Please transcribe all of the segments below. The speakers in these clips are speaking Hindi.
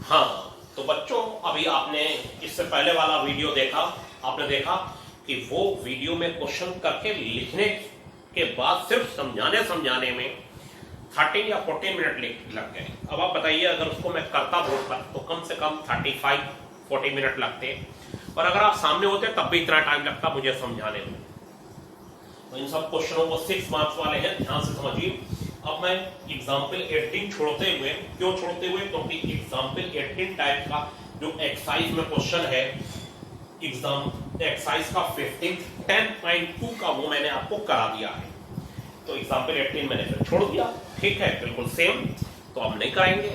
हाँ, तो बच्चों अभी आपने इससे पहले वाला वीडियो देखा, आपने देखा कि वो वीडियो में क्वेश्चन करके लिखने के बाद सिर्फ समझाने में 13 या 14 मिनट लग गए। अब आप बताइए अगर उसको मैं करता बोर्ड पर तो कम से कम 35-40 मिनट लगते, और अगर आप सामने होते तब भी इतना टाइम लगता मुझे समझाने में। तो इन सब क्वेश्चनों को 6 मार्क्स वाले हैं, ध्यान से समझिए। अब मैं एग्जाम्पल 18 छोड़ते हुए, क्यों छोड़ते हुए, क्योंकि एग्जाम्पल 18 टाइप का जो एक्सरसाइज में क्वेश्चन है, एक्सरसाइज का 15 10.2 का वो मैंने आपको करा दिया है। तो एग्जाम्पल 18 मैंने फिर छोड़ दिया, ठीक है, बिल्कुल सेम, तो हम नहीं कराएंगे।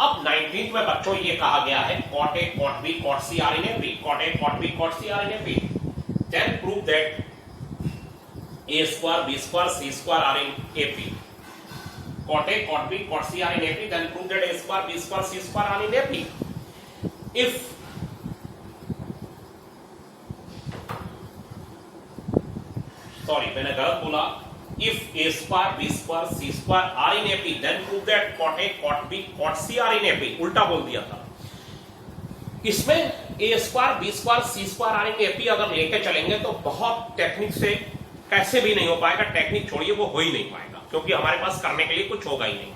अब 19th में बच्चों ये कहा गया है cot A cot B cot C are in a P, cot A cot B cot C are in a P, then prove that A square B square C square are in AP. Cot A cot B cot C are in AP, then prove that A square B square C square are in AP. If मैंने गलत बोला, if A square B square C square are in AP, then prove that cot A cot B cot C are in AP. उल्टा बोल दिया था। इसमें A square B square C square are in AP अगर लेके चलेंगे तो बहुत टेक्निक से कैसे भी नहीं हो पाएगा, टेक्निक छोड़िए, वो हो ही नहीं पाएगा, क्योंकि हमारे पास करने के लिए कुछ होगा ही नहीं।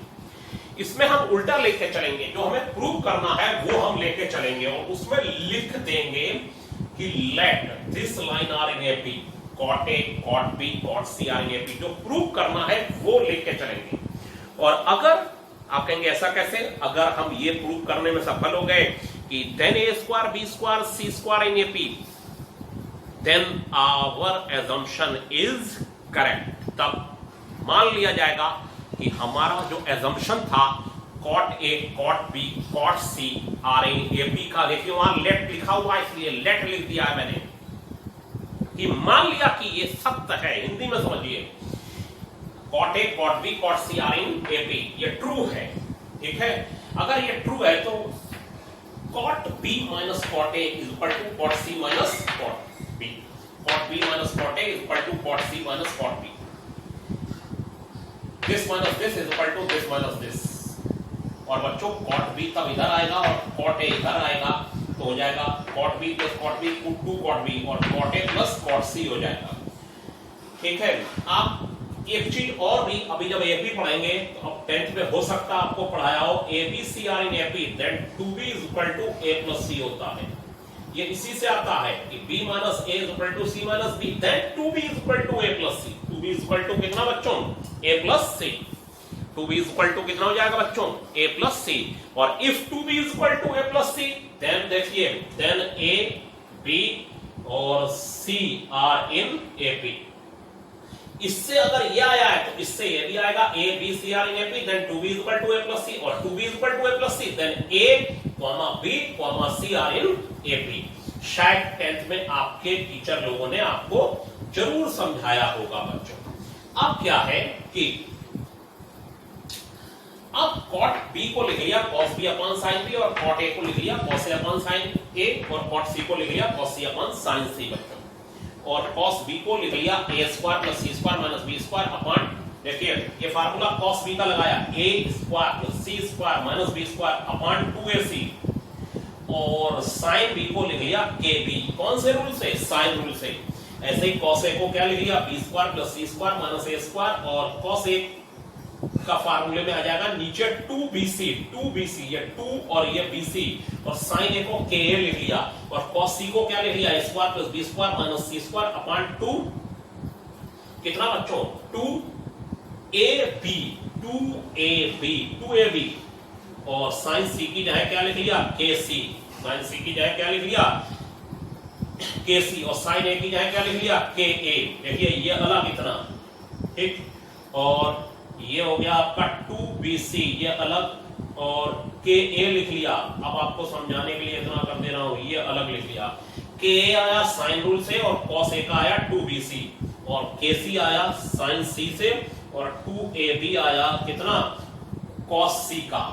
इसमें हम उल्टा लेके चलेंगे, जो हमें प्रूव करना है वो हम लेके चलेंगे और उसमें लिख देंगे कि let this line are in AP, cot A cot B cot C are in AP, जो प्रूव करना है वो लेके चलेंगे। और अगर आप कहेंगे ऐसा कैसे, अगर हम ये प्रूव करने में सफल हो गए कि then A square B square C square in AP, then our assumption is correct, तब मान लिया जाएगा कि हमारा जो assumption था cot A cot B cot C are in AP का, देखिए वहां let लिखा हुआ है इसलिए let लिख दिया है मैंने, कि मान लिया कि ये सत्य है। हिंदी में समझिए, cot A cot B cot C are in AP, ये ट्रू है, ठीक है। अगर ये ट्रू है तो cot B minus cot A is equal to cot C minus cot B, cot B minus cot A is equal to cot C minus cot B, this minus this is equal to this minus this, और बच्चों cot B तब इधर आएगा और cot A इधर आएगा, तो हो जाएगा cot B plus cot B 2 cot B और cot A plus cot C हो जाएगा, ठीक है। आप एक चीज और भी अभी जब AP पढ़ाएंगे तो अब 10th में हो सकता है आपको पढ़ाया हो ABC are in AP, then 2B is equal to A plus C होता है। ये इसी से आता है कि B minus A is equal to C minus B, then 2B is equal to A plus C. 2B is equal to कितना बच्चों? A plus C. 2B is equal to कितना हो जाएगा बच्चों? A plus C. और if 2B is equal to A plus C, then देखिए, then A, B और C are in AP. इससे अगर ये आया है तो इससे ये भी आएगा, A, B, C are in AP, then 2B is equal to A plus C, और 2B is equal to A plus C, then A, B, C are in AP. शायद 10th में आपके टीचर लोगों ने आपको जरूर समझाया होगा बच्चों। अब क्या है कि अब cot B को लिख लिया cos B upon sin B, और cot A को लिख लिया cos A upon sin A, और cot C को लिख लिया cos C upon sin C बच्चों, और cos B को लिख लिया A square plus C square minus B square upon, देखिए ये फार्मूला cos B का लगाया A square plus C square minus B square upon 2AC, और sin B को लिख लिया KB, कौन से रूल से? sin रूल से। ऐसे ही cos A को क्या लिख लिया B square plus C square minus A square, और cos A का फार्मूले में आ जाएगा नीचे 2BC, ये 2 और ये BC, और sin A को KA लिख लिया, और cos C को क्या लिख लिया? A square plus B square minus C square upon 2, कितना बच्चों? 2AB, और sin C की जगह क्या लिख लिया? KC, sin C की जगह क्या लिख लिया? KC, और sin A की जगह क्या लिख लिया? KA, देखिए ये अलग इतना, ठीक, और ये हो गया आपका 2BC, ये अलग, और KA लिख लिया। अब आपको समझाने के लिए इतना कर दे रहा हूं, ये अलग लिख लिया। KA आया साइन रूल से, और cos A का आया 2BC, और KC आया sin C से, और 2AB आया कितना? cos C का,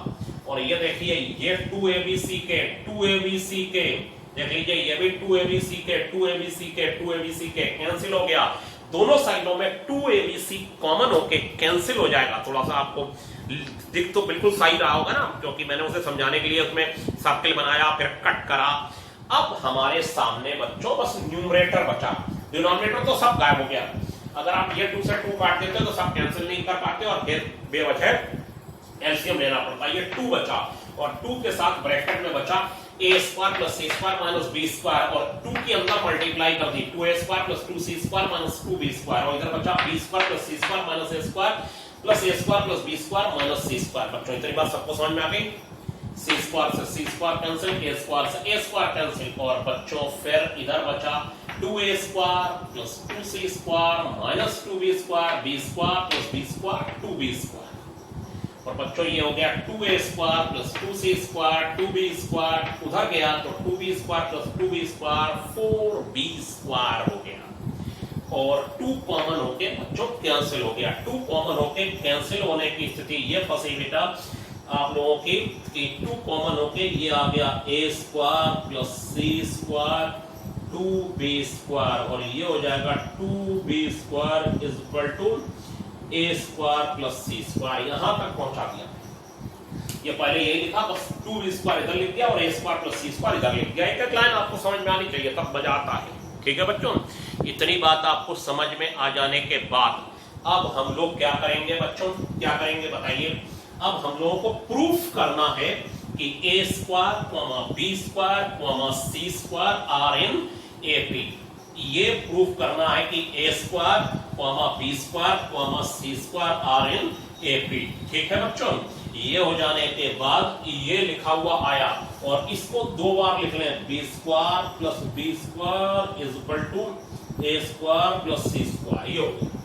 और ये देखिए ये 2ABC के देख लीजिए, ये भी 2ABC के कैंसिल हो गया, दोनों साइडों में 2ABC कॉमन होके कैंसिल हो जाएगा। थोड़ा सा आपको दिख तो बिल्कुल सही रहा होगा ना, क्योंकि मैंने उसे समझाने के लिए उसमें सर्किल बनाया, फिर कट करा। अब हमारे सामने बच्चों बस न्यूमरेटर बचा, डिनोमिनेटर तो सब गायब हो गया। अगर आप ये 2 से 2 काट देते तो सब कैंसिल नहीं कर पाते और फिर बेवजह एलसीएम लेना पड़ता। ये 2 बचा और 2 के साथ ब्रैकेट में बचा a square plus c square minus b square, और 2 के अंदर मल्टीप्लाई कर दी 2a square plus 2c square minus 2b square, और इधर बचा b square plus c square minus a square plus a square plus b square minus c square. बच्चों इतनी बात सबको समझ में आ गई? c स्क्वायर से c square cancel, a square से a स्क्वायर कैंसिल, और बच्चों फिर इधर बचा 2a square plus 2c square minus 2b square, b square plus b square 2b square, और बच्चों ये हो गया 2a square plus 2c square 2b square, उधर गया तो 2b square plus 2b square 4b square हो गया, और 2 कॉमन होके बच्चों कैंसिल हो गया। 2 कॉमन होके कैंसिल होने की स्थिति ये फंसी बेटा आप लोगों की कि 2 कॉमन होके ये आ गया a square plus c square 2b square, और ये हो जाएगा 2b square is equal to a square plus c square. यहां तक पहुंचा दिया। ये पहले यही लिखा, बस 2b स्क्वायर इधर लिख दिया और a square plus c square इधर लिख दिया। एक लाइन आपको समझ में आनी चाहिए, तब मजा आता है। ठीक है बच्चों, इतनी बात आपको समझ में आ जाने के बाद अब हम लोग क्या करेंगे बच्चों, क्या करेंगे बताइए? अब हम लोगों को प्रूफ करना है कि a square b square c square are in AP। ये प्रूफ करना है कि a square b square c square are in AP। ठीक है बच्चों, ये हो जाने के बाद ये लिखा हुआ आया और इसको 2 बार लिख लें, b square plus b square is equal to a square plus c square. ये हो गया।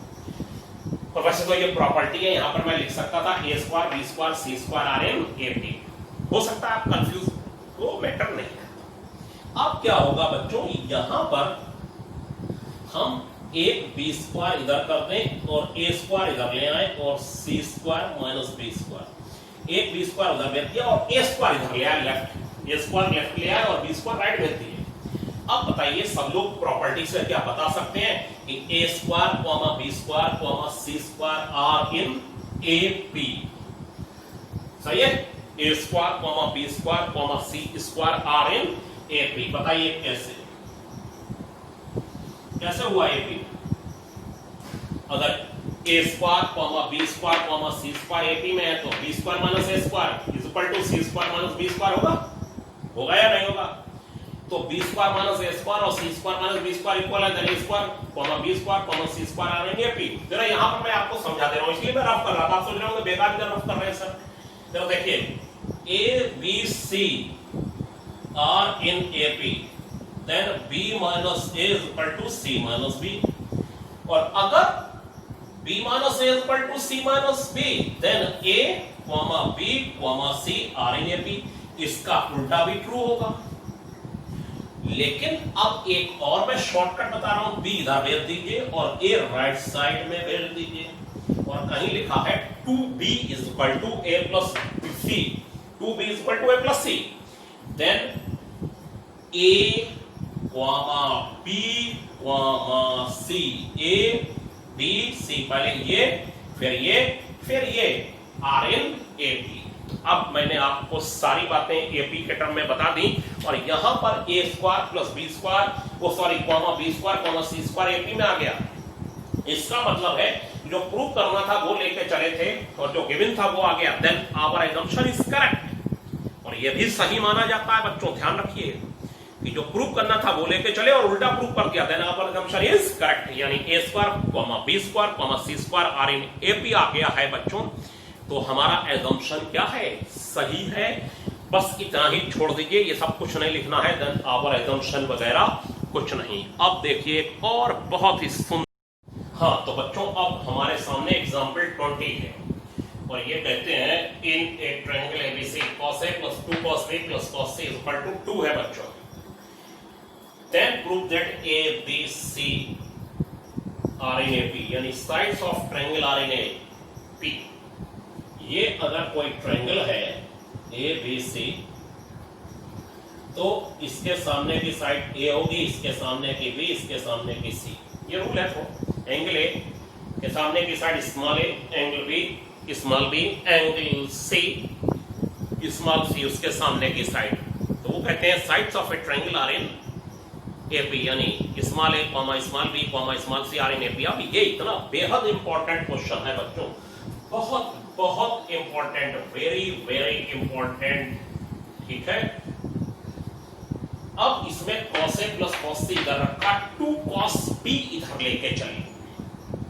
और वैसे तो ये प्रॉपर्टी है, यहां पर मैं लिख सकता था a square b square c square are in AP। हो सकता है आप कंफ्यूज, वो मैटर नहीं है। अब क्या होगा बच्चों, यहां पर हम एक b स्क्वायर इधर कर दें और a स्क्वायर इधर ले आए और c square minus b square, एक b स्क्वायर उधर भेज दिया और a स्क्वायर इधर ले आए लेफ्ट, a स्क्वायर लेफ्ट ले आए और b स्क्वायर राइट भेज दिए। अब बताइए सब लोग प्रॉपर्टी से क्या बता सकते हैं कि a square b square c square are in AP। सही है? a square b square c square are in AP। बताइए कैसे, कैसे हुआ AP? अगर a square b square c square AP में है तो b square minus a square is equal to c square minus b square होगा, होगा या नहीं होगा? तो b square minus a square और c square minus b square equal है then a square b square c square आ रहे हैं AP। जरा यहां पर मैं आपको समझा दे रहा हूं, इसलिए मैं रफ कर रहा था। आप सोच रहे होंगे बेकार इधर रफ कर रहे हैं सर। जरा देखिए, a b c are in AP, then b minus a is equal to c minus b, और अगर b minus a is equal to c minus b, then a, b, c are in AP। इसका उल्टा भी ट्रू होगा। लेकिन अब एक और मैं शॉर्टकट बता रहा हूं, b इधर भेज दीजिए और a राइट साइड में भेज दीजिए, और कहीं लिखा है 2b is equal to a plus c, 2b is equal to a plus c, then a, b, c, a, b, c, पहले ये फिर ये आर इन AP। अब मैंने आपको सारी बातें AP के टर्म में बता दी, और यहां पर a square plus b square b square c square AP में आ गया। इसका मतलब है जो प्रूव करना था वो लेके चले थे और जो गिवन था वो आ गया, then our assumption is correct. और ये भी सही माना जाता है बच्चों, ध्यान रखिए कि जो प्रूव करना था वो लेके चले और उल्टा प्रूव कर दिया, then our assumption is correct. यानी a square b square c square are in AP आ गया है बच्चों। तो हमारा assumption क्या है, सही है। बस इतना ही छोड़ दीजिए, ये सब कुछ नहीं लिखना है, देन आवर assumption वगैरह कुछ नहीं। अब देखिए और बहुत ही सुंदर, हाँ तो बच्चों अब हमारे सामने एग्जाम्पल 20 है, और ये कहते हैं in a triangle ABC cos A plus 2 cos B plus cos C is equal to 2 है बच्चों। Then prove that A, B, C are in AP, यानी sides of triangle are in AP। ये अगर कोई ट्रायंगल है ABC, तो इसके सामने की साइड A होगी, इसके सामने की B, इसके सामने की C। ये रूल है। तो एंगल A के सामने की side small a, angle B small b angle C small c उसके सामने की साइड, तो वो कहते हैं sides of a triangle are in AP, यानी small a comma small b comma small c are in AP. अब ये इतना बेहद इंपॉर्टेंट क्वेश्चन है बच्चों, बहुत बहुत इंपॉर्टेंट, वेरी वेरी इंपॉर्टेंट, ठीक है। अब इसमें cos A plus cos C इधर रखा, 2 cos B इधर लेके चले,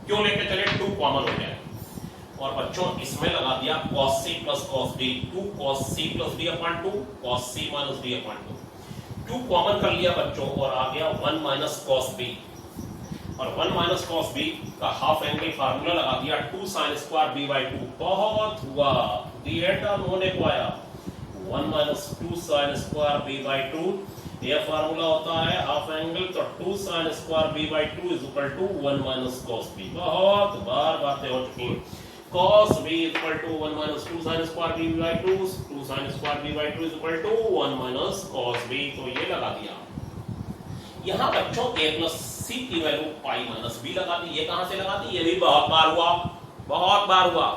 क्यों लेके चले, 2 कॉमन हो जाए, और बच्चों इसमें लगा दिया cos C plus cos B, 2 cos C plus B upon 2 cos C minus B upon 2, 2 common कर लिया बच्चों और आ गया 1 माइनस cos B, और 1 माइनस cos B का हाफ एंगल फार्मूला लगा दिया 2 sin स्क्वायर B बाई 2, बहुत हुआ, थिएटर होने को आया 1 minus 2 sin square B by 2, यह फार्मूला होता है हाफ एंगल, तो 2 sin square B by 2 is equal to 1 minus cos B, बहुत बार बातें हो चुकी हैं, cos B is equal to 1 minus 2 sin square B by 2, 2 sin square B by 2 is equal to 1 minus cos B, तो ये लगा दिया। यहाँ बच्चों A प्लस C की वैल्यू पाई माइनस B लगा दी, ये कहां से लगा दी, ये भी बहुत बार हुआ, बहुत बार हुआ,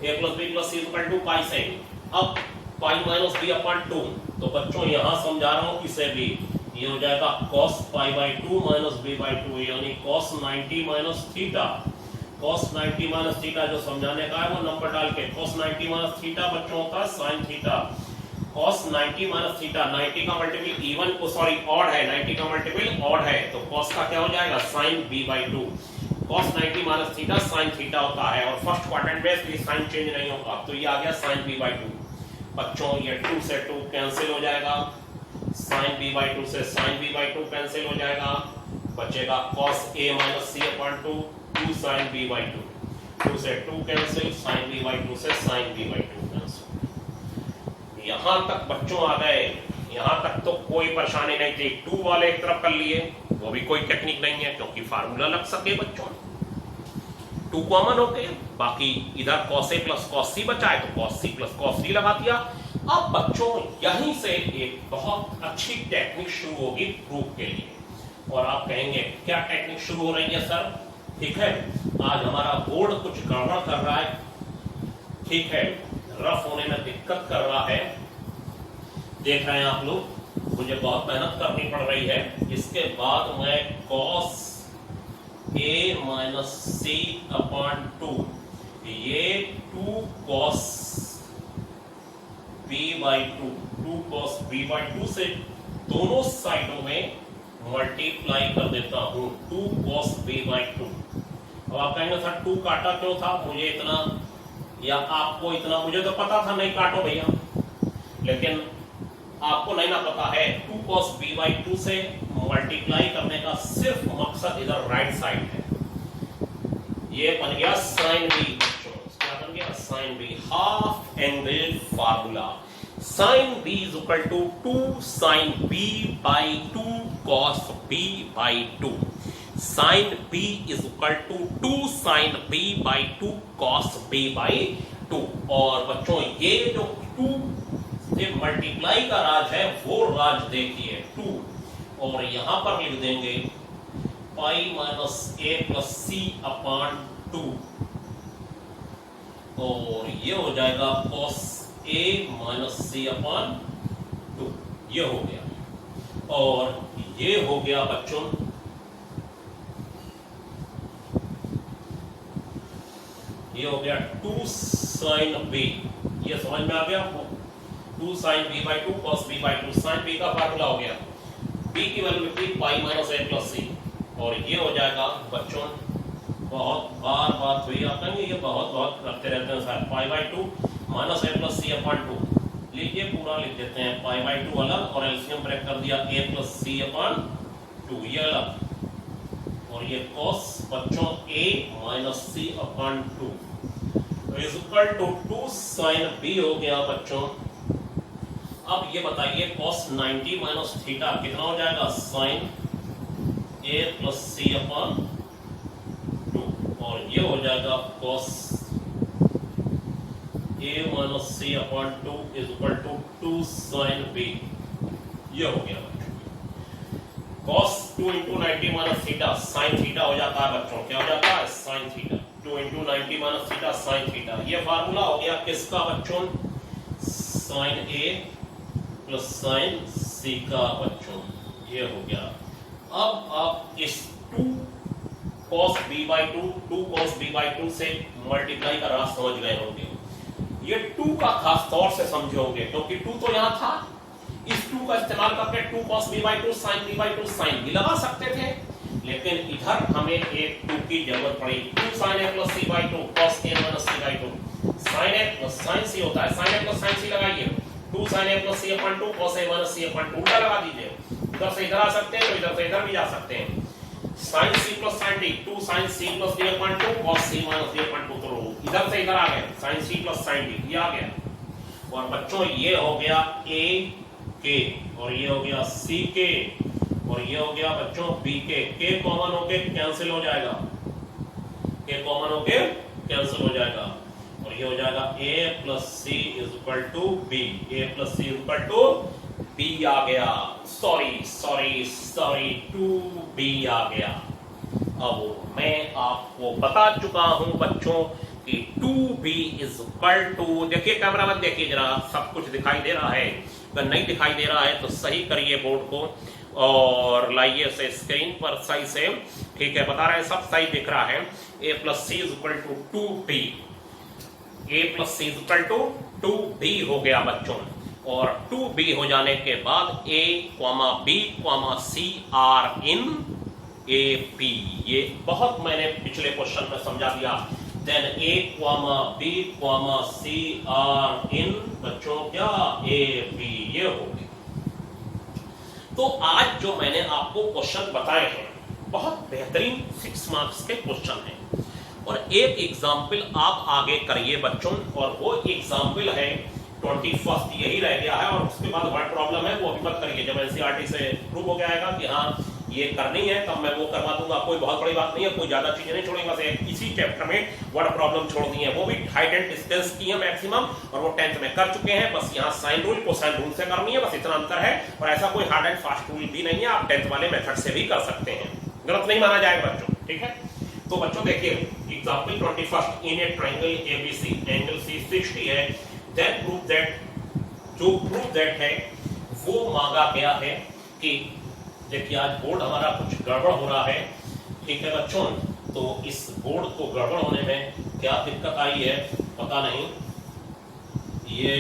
A plus B plus C is equal to pi से, अब पाई माइनस B अपॉन 2, तो बच्चों यहां समझा रहा हूं किसे भी, ये हो जाएगा cos pi by 2 minus B by 2, यानी cos 90 minus theta, cos 90 minus theta जो समझाने का है वो नंबर डाल के, cos 90 माइनस थीटा बच्चों होता है sin theta, cos 90 minus theta, 90 का मल्टीपल इवन को सॉरी ऑड है, 90 का मल्टीपल ऑड है, तो cos का क्या हो जाएगा sin B by 2, cos 90 minus theta sin theta होता है, और फर्स्ट क्वाड्रेंट में इसलिए साइन चेंज नहीं होगा, तो ये आ गया sin B बाई 2, बच्चों ये 2 से 2 कैंसिल हो जाएगा, sin B बाई 2 से sin B बाई 2 कैंसिल हो जाएगा, बचेगा cos A minus C upon 2, 2 sin B by 2, 2 से 2 कैंसिल, sin B बाई 2 से sin B बाई 2 कैंसिल। यहां तक बच्चों आ गए, यहां तक तो कोई परेशानी नहीं थी, 2 वाले एक तरफ कर लिए, वो भी कोई टेक्निक नहीं है क्योंकि फार्मूला लग सके बच्चों, 2 कॉमन हो गए, बाकी इधर cos A plus cos C बचा है तो cos C plus cos D लगा दिया। अब बच्चों यहीं से एक बहुत अच्छी टेक्निक शुरू होगी प्रूफ के लिए, और आप कहेंगे क्या टेक्निक शुरू हो रही है सर, ठीक है, आज हमारा बोर्ड कुछ गड़बड़ कर रहा है, ठीक है, रफ होने में दिक्कत कर रहा है, देख रहे हैं आप लोग, मुझे बहुत मेहनत करनी पड़ रही है, इसके बाद मैं cos A minus C upon 2, ये 2 cos B by 2, 2 cos B by 2 से दोनों साइडों में मल्टीप्लाई कर देता हूं, 2 cos B बाई 2। अब आप कहेंगे सर 2 काटा क्यों था, मुझे इतना या आपको इतना, मुझे तो पता था नहीं काटो भैया, लेकिन आपको नहीं ना पता है, 2 cos B बाई 2 से मल्टीप्लाई करने का सिर्फ मकसद इधर राइट साइड है, ये बन गया sin B, बच्चों क्या बन गया sin B, half angle formula, sin B is equal to 2 sin B by 2 cos B by 2, sin B is equal to 2 sin B by 2 cos B by 2, और बच्चों ये जो 2 से मल्टीप्लाई का राज है वो राज देखिए 2, और यहां पर लिख देंगे pi minus A plus C upon 2, और ये हो जाएगा cos A minus C upon 2, ये हो गया, और ये हो गया बच्चों ये हो गया 2 sin B, ये समझ में आ गया आपको, 2 sin B by 2 cos B by 2, sin B का फार्मूला हो गया, B की वैल्यू लिखी pi minus A plus C, और ये हो जाएगा बच्चों, बहुत बार बात हुई, आप कहेंगे ये बहुत करते रहते हैं sir, pi by 2 minus A plus C upon 2, लीजिए पूरा लिख देते हैं, पाई बाई 2 अलग और एलसीएम ब्रेक कर दिया A प्लस C अपॉन 2, ये अलग, और ये cos बच्चों A minus C upon 2 is equal to 2 sin B हो गया बच्चों। अब ये बताइए cos 90 माइनस थीटा कितना हो जाएगा, sin A plus C upon 2, और ये हो जाएगा cos A minus C upon 2 is equal to 2 sin B, ये हो गया बच्चों, cos 2 into 90 minus theta sin theta हो जाता है बच्चों, क्या हो जाता है sin theta, 2 into 90 minus theta sine theta. ये फार्मूला हो गया किसका बच्चों? साइन ए प्लस साइन सी का बच्चों, ये हो गया। अब आप इस 2 cos b by 2 cos b by 2 से मल्टीप्लाई का राज समझ गए होंगे। ये 2 का खास तौर से समझे होंगे क्योंकि 2 तो यहां था। इस 2 का इस्तेमाल करके 2 cos b by 2 sin b by 2 sin भी लगा सकते थे, लेकिन इधर हमें एक 2 की जरूरत पड़ी। 2 sin a plus c by 2 cos a minus c by 2 sin a plus sin c होता है, sin a plus sin c लगाइए। 2 sin a plus c upon 2 cos a minus c upon 2 उल्टा लगा दीजिए। इधर से इधर आ सकते हैं तो इधर से इधर भी जा सकते हैं। sin c plus sin d 2 sin c plus d upon 2 cos c minus d upon 2, तो इधर से इधर आ गए sin c plus sin d, ये आ गया। और बच्चों ये हो गया a k और ये हो गया c k और ये हो गया बच्चों b k कॉमन होके कैंसिल हो जाएगा, k कॉमन होके कैंसिल हो जाएगा और ये हो जाएगा a plus c is equal to b, a plus c is equal to b आ गया। सॉरी 2b आ गया। अब मैं आपको बता चुका हूं बच्चों कि 2b is equal to, देखिए कैमरा मत देखिए जरा, सब कुछ दिखाई दे रहा है। अगर नहीं दिखाई दे रहा है तो सही करिए बोर्ड को और लाइए से स्क्रीन पर सही से, ठीक है? बता रहे हैं सब सही दिख रहा है। a plus c is equal to 2b, a plus c is equal to 2b हो गया बच्चों। और 2b हो जाने के बाद a, b, c are in A P, ये बहुत मैंने पिछले क्वेश्चन में समझा दिया। Then a, b, c are in बच्चों क्या ए पी, ये हो गया। तो आज जो मैंने आपको क्वेश्चन बताए हैं बहुत बेहतरीन 6 मार्क्स के क्वेश्चन हैं और एक एग्जाम्पल आप आगे करिए बच्चों, और वो एग्जाम्पल है 21st, यही रह गया है। और उसके बाद वर्ड प्रॉब्लम है वो अभी मत करिए, जब एनसीईआरटी से प्रूव हो जाएगा कि हाँ ये करनी है तब मैं वो करवा दूंगा। कोई बहुत बड़ी बात नहीं है, कोई ज्यादा चीजें नहीं छोड़ेंगे, बस इसी चैप्टर में वर्ड प्रॉब्लम छोड़ दी है, वो भी हाइट एंड डिस्टेंस की है मैक्सिमम, और वो 10th में कर चुके हैं। बस यहाँ साइन रूल कोसाइन रूल से करनी है, बस इतना अंतर है। और ऐसा कोई हार्ड एंड फास्ट रूल भी नहीं है, आप 10th वाले मेथड से भी कर सकते हैं, गलत नहीं माना जाएगा बच्चों, ठीक है? तो बच्चों देखिए example 21st, in a triangle ABC angle C 60 है, देन प्रूव दैट, जो प्रूव दैट है वो मांगा गया है कि देखिए आज बोर्ड हमारा कुछ गड़बड़ हो रहा है, ठीक है बच्चों? तो इस बोर्ड को गड़बड़ होने में क्या दिक्कत आई है पता नहीं, ये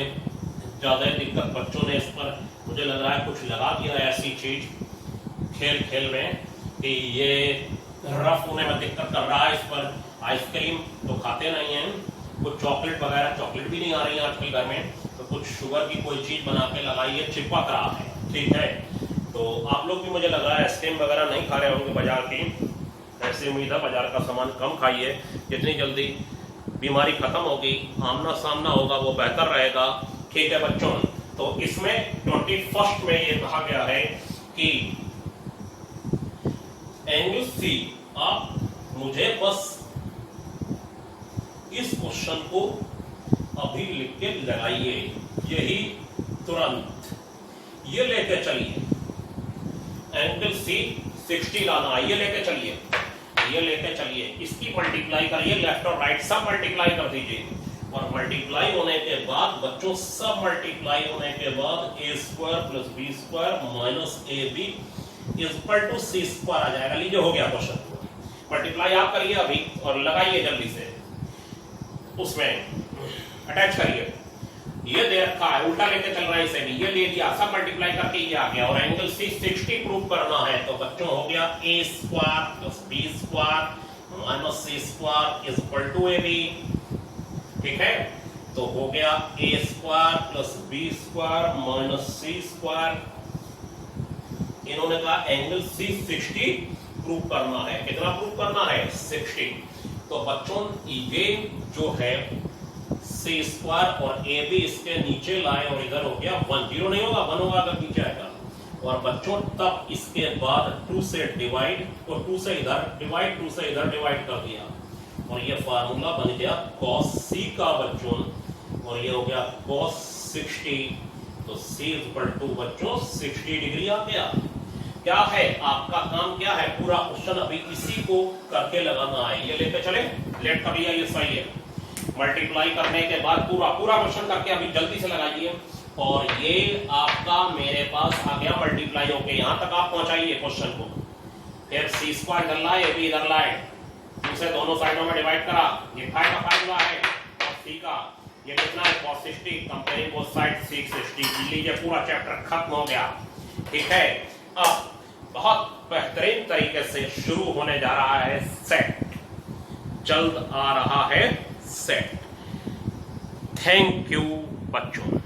ज्यादा दिक्कत बच्चों ने इस पर मुझे लग रहा है कुछ लगा दिया है ऐसी चीज खेल खेल में कि ये रफ होने में दिक्कत कर रहा है। इस पर आइसक्रीम तो खाते नहीं हैं, कुछ चॉकलेट वगैरह, चॉकलेट भी नहीं आ रही है आजकल घर में, तो कुछ शुगर की कोई चीज बना के लगाइए, चिपक रहा है, ठीक है? तो आप लोग भी मुझे लग रहा है आइसक्रीम वगैरह नहीं खा रहे होंगे बाजार की, ऐसी उम्मीद है बाजार का सामान कम खाइए, जितनी जल्दी बीमारी खत्म होगी, आमना सामना होगा वो बेहतर रहेगा, ठीक है बच्चों? तो इसमें 21st में ये कहा गया है कि एंगल सी, आप मुझे बस इस क्वेश्चन को अभी लिख के लगाइए, यही तुरंत ये लेके चलिए, एंगल सी 60 लाना, ये लेके चलिए, ये लेके चलिए, इसकी मल्टीप्लाई करिए, लेफ्ट और राइट सब मल्टीप्लाई कर दीजिए, और मल्टीप्लाई होने के बाद बच्चों, सब मल्टीप्लाई होने के बाद a square plus b square minus ab is equal to c square आ जाएगा। लीजिए हो गया क्वेश्चन, मल्टीप्लाई आप करिए अभी और लगाइए जल्दी से, उसमें अटैच करिए। ये दे रखा है, उल्टा लेके चल रहा है इसे भी, ये ले लिया, सब मल्टीप्लाई करके ये आ गया, और एंगल सी 60 प्रूव करना है, तो बच्चों हो गया a square plus b square minus c square is equal to ab, ठीक है? तो हो गया a square plus b square minus c square. इन्होंने कहा एंगल सी 60 प्रूव करना है, कितना प्रूव करना है? 60। तो बच्चों ये जो है सी स्क्वायर और ए बी इसके नीचे लाए और इधर हो गया 1, 0 नहीं होगा, 1 होगा अगर नीचे आएगा। और बच्चों तब इसके बाद 2 से डिवाइड, तो 2 से इधर डिवाइड, 2 से इधर डिवाइड कर दिया, और ये फार्मूला बन गया cos c का बच्चों, और ये हो गया cos 60, तो c इक्वल टू बच्चों 60 डिग्री आ गया, क्या है आपका काम, क्या है पूरा क्वेश्चन अभी इसी को करके लगाना है। ये लेते चले, लेट कर लिया, ये सही है। मल्टीप्लाई करने के बाद पूरा पूरा क्वेश्चन करके अभी जल्दी से लगाइए। और ये आपका मेरे पास आ गया मल्टीप्लाई होके, यहां तक आप पहुंचाइए क्वेश्चन को। फिर सी स्क्वायर डल रहा है, भी इधर लाए, उसे दोनों साइडों में डिवाइड करा। ये फाई का फार्मूला है और सी का ये कितना है cos 60, कंपेयरिंग बोथ साइड 660। लीजिए पूरा चैप्टर खत्म हो गया। ठीक है, अब बहुत बेहतरीन तरीके से शुरू होने जा रहा है सेट, जल्द आ रहा है सेट। थैंक यू बच्चों।